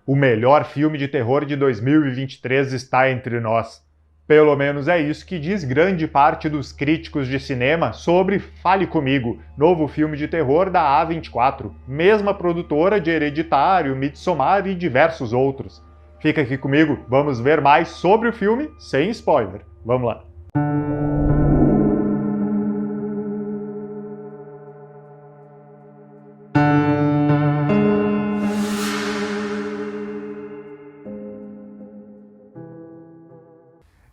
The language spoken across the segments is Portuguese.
O melhor filme de terror de 2023 está entre nós. Pelo menos é isso que diz grande parte dos críticos de cinema sobre Fale Comigo, novo filme de terror da A24, mesma produtora de Hereditário, Midsommar e diversos outros. Fica aqui comigo, vamos ver mais sobre o filme sem spoiler. Vamos lá!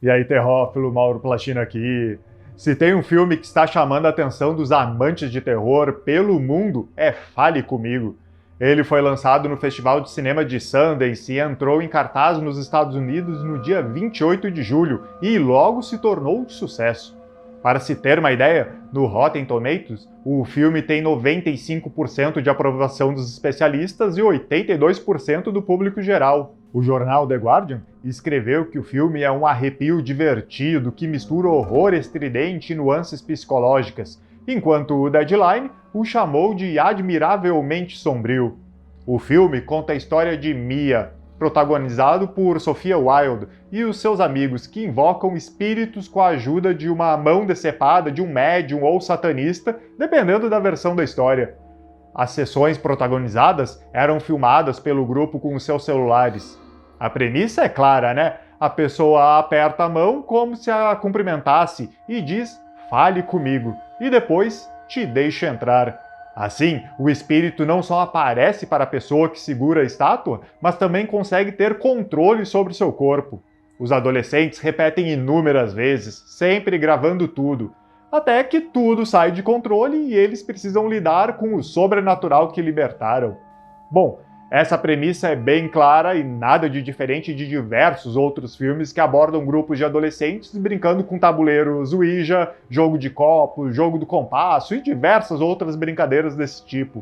E aí, terrófilo, Mauro Plachino aqui. Se tem um filme que está chamando a atenção dos amantes de terror pelo mundo, é Fale Comigo. Ele foi lançado no Festival de Cinema de Sundance e entrou em cartaz nos Estados Unidos no dia 28 de julho e logo se tornou um sucesso. Para se ter uma ideia, no Rotten Tomatoes, o filme tem 95% de aprovação dos especialistas e 82% do público geral. O jornal The Guardian escreveu que o filme é um arrepio divertido que mistura horror estridente e nuances psicológicas, enquanto o Deadline o chamou de admiravelmente sombrio. O filme conta a história de Mia, protagonizado por Sophia Wilde e os seus amigos que invocam espíritos com a ajuda de uma mão decepada de um médium ou satanista, dependendo da versão da história. As sessões protagonizadas eram filmadas pelo grupo com os seus celulares. A premissa é clara, né? A pessoa aperta a mão como se a cumprimentasse e diz "fale comigo" e depois te deixa entrar. Assim, o espírito não só aparece para a pessoa que segura a estátua, mas também consegue ter controle sobre seu corpo. Os adolescentes repetem inúmeras vezes, sempre gravando tudo, até que tudo sai de controle e eles precisam lidar com o sobrenatural que libertaram. Bom, essa premissa é bem clara e nada de diferente de diversos outros filmes que abordam grupos de adolescentes brincando com tabuleiros Ouija, jogo de copos, jogo do compasso e diversas outras brincadeiras desse tipo.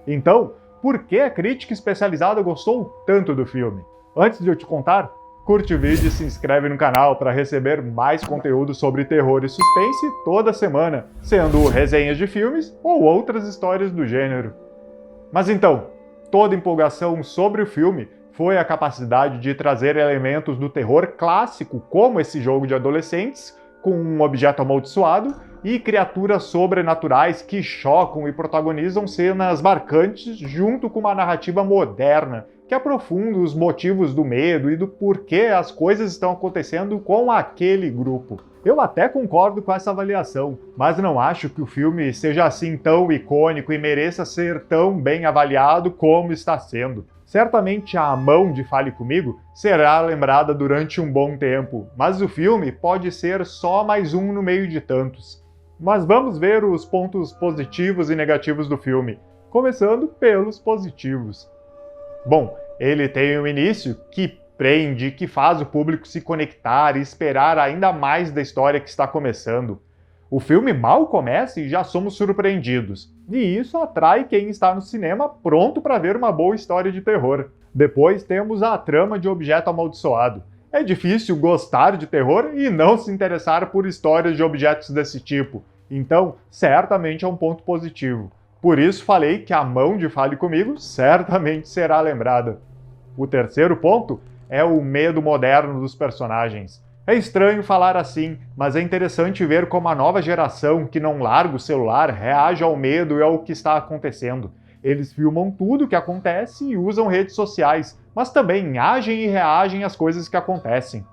Então, por que a crítica especializada gostou tanto do filme? Antes de eu te contar, curte o vídeo e se inscreve no canal para receber mais conteúdo sobre terror e suspense toda semana, sendo resenhas de filmes ou outras histórias do gênero. Mas então, toda empolgação sobre o filme foi a capacidade de trazer elementos do terror clássico, como esse jogo de adolescentes, com um objeto amaldiçoado, e criaturas sobrenaturais que chocam e protagonizam cenas marcantes junto com uma narrativa moderna, que aprofunda os motivos do medo e do porquê as coisas estão acontecendo com aquele grupo. Eu até concordo com essa avaliação, mas não acho que o filme seja assim tão icônico e mereça ser tão bem avaliado como está sendo. Certamente a mão de Fale Comigo será lembrada durante um bom tempo, mas o filme pode ser só mais um no meio de tantos. Mas vamos ver os pontos positivos e negativos do filme, começando pelos positivos. Bom, ele tem um início que prende, que faz o público se conectar e esperar ainda mais da história que está começando. O filme mal começa e já somos surpreendidos, e isso atrai quem está no cinema pronto para ver uma boa história de terror. Depois temos a trama de Objeto Amaldiçoado. É difícil gostar de terror e não se interessar por histórias de objetos desse tipo, então certamente é um ponto positivo. Por isso falei que a mão de Fale Comigo certamente será lembrada. O terceiro ponto é o medo moderno dos personagens. É estranho falar assim, mas é interessante ver como a nova geração que não larga o celular reage ao medo e ao que está acontecendo. Eles filmam tudo o que acontece e usam redes sociais, mas também agem e reagem às coisas que acontecem.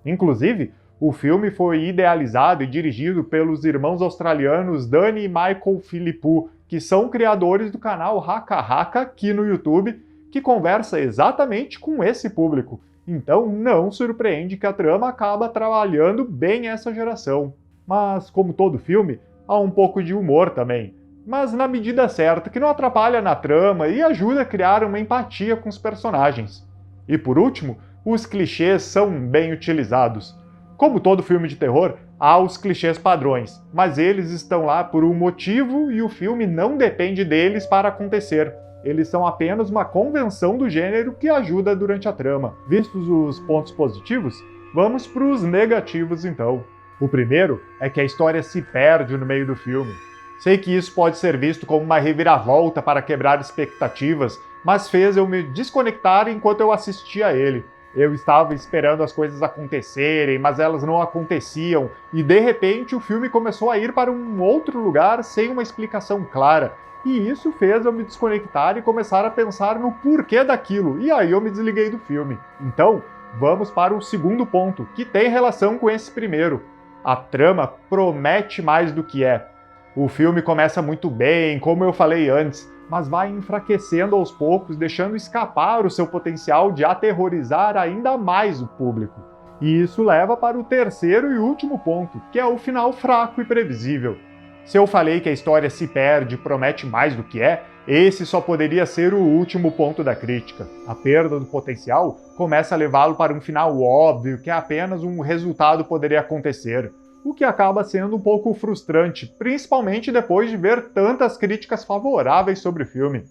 Inclusive, o filme foi idealizado e dirigido pelos irmãos australianos Danny e Michael Philippou, que são criadores do canal Haka Haka aqui no YouTube, que conversa exatamente com esse público. Então não surpreende que a trama acaba trabalhando bem essa geração. Mas, como todo filme, há um pouco de humor também, mas na medida certa, que não atrapalha na trama e ajuda a criar uma empatia com os personagens. E por último, os clichês são bem utilizados. Como todo filme de terror, há os clichês padrões, mas eles estão lá por um motivo e o filme não depende deles para acontecer. Eles são apenas uma convenção do gênero que ajuda durante a trama. Vistos os pontos positivos, vamos para os negativos então. O primeiro é que a história se perde no meio do filme. Sei que isso pode ser visto como uma reviravolta para quebrar expectativas, mas fez eu me desconectar enquanto eu assistia a ele. Eu estava esperando as coisas acontecerem, mas elas não aconteciam, e de repente o filme começou a ir para um outro lugar sem uma explicação clara. E isso fez eu me desconectar e começar a pensar no porquê daquilo, e aí eu me desliguei do filme. Então, vamos para o segundo ponto, que tem relação com esse primeiro. A trama promete mais do que é. O filme começa muito bem, como eu falei antes, mas vai enfraquecendo aos poucos, deixando escapar o seu potencial de aterrorizar ainda mais o público. E isso leva para o terceiro e último ponto, que é o final fraco e previsível. Se eu falei que a história se perde e promete mais do que é, esse só poderia ser o último ponto da crítica. A perda do potencial começa a levá-lo para um final óbvio que apenas um resultado poderia acontecer, o que acaba sendo um pouco frustrante, principalmente depois de ver tantas críticas favoráveis sobre o filme.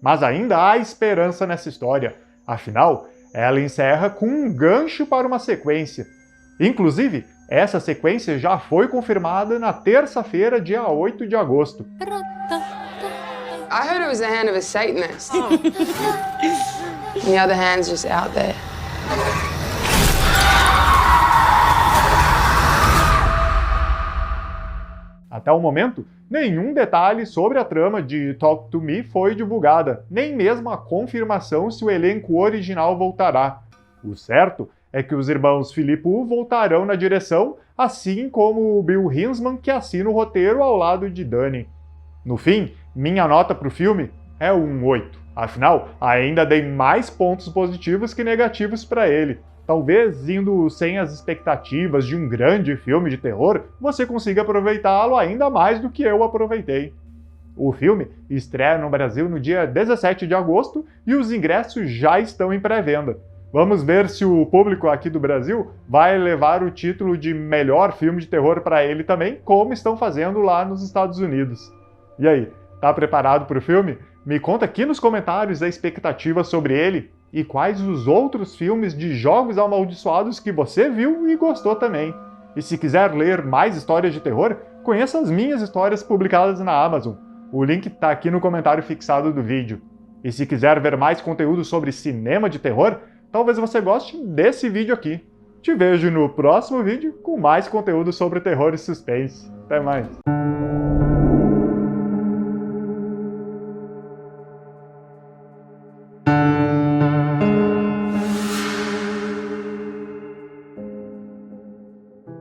Mas ainda há esperança nessa história, afinal, ela encerra com um gancho para uma sequência. Inclusive, essa sequência já foi confirmada na terça-feira, dia 8 de agosto. I heard it was the hand of a Satanist. And the other hand's just out there. Até o momento, nenhum detalhe sobre a trama de Talk to Me foi divulgada, nem mesmo a confirmação se o elenco original voltará. O certo é que os irmãos Philippou voltarão na direção, assim como o Bill Hinzman, que assina o roteiro ao lado de Danny. No fim, minha nota para o filme é um 8. Afinal, ainda dei mais pontos positivos que negativos para ele. Talvez, indo sem as expectativas de um grande filme de terror, você consiga aproveitá-lo ainda mais do que eu aproveitei. O filme estreia no Brasil no dia 17 de agosto e os ingressos já estão em pré-venda. Vamos ver se o público aqui do Brasil vai levar o título de melhor filme de terror para ele também, como estão fazendo lá nos Estados Unidos. E aí, tá preparado para o filme? Me conta aqui nos comentários a expectativa sobre ele e quais os outros filmes de Jogos Amaldiçoados que você viu e gostou também. E se quiser ler mais histórias de terror, conheça as minhas histórias publicadas na Amazon. O link está aqui no comentário fixado do vídeo. E se quiser ver mais conteúdo sobre cinema de terror, talvez você goste desse vídeo aqui. Te vejo no próximo vídeo com mais conteúdo sobre terror e suspense. Até mais!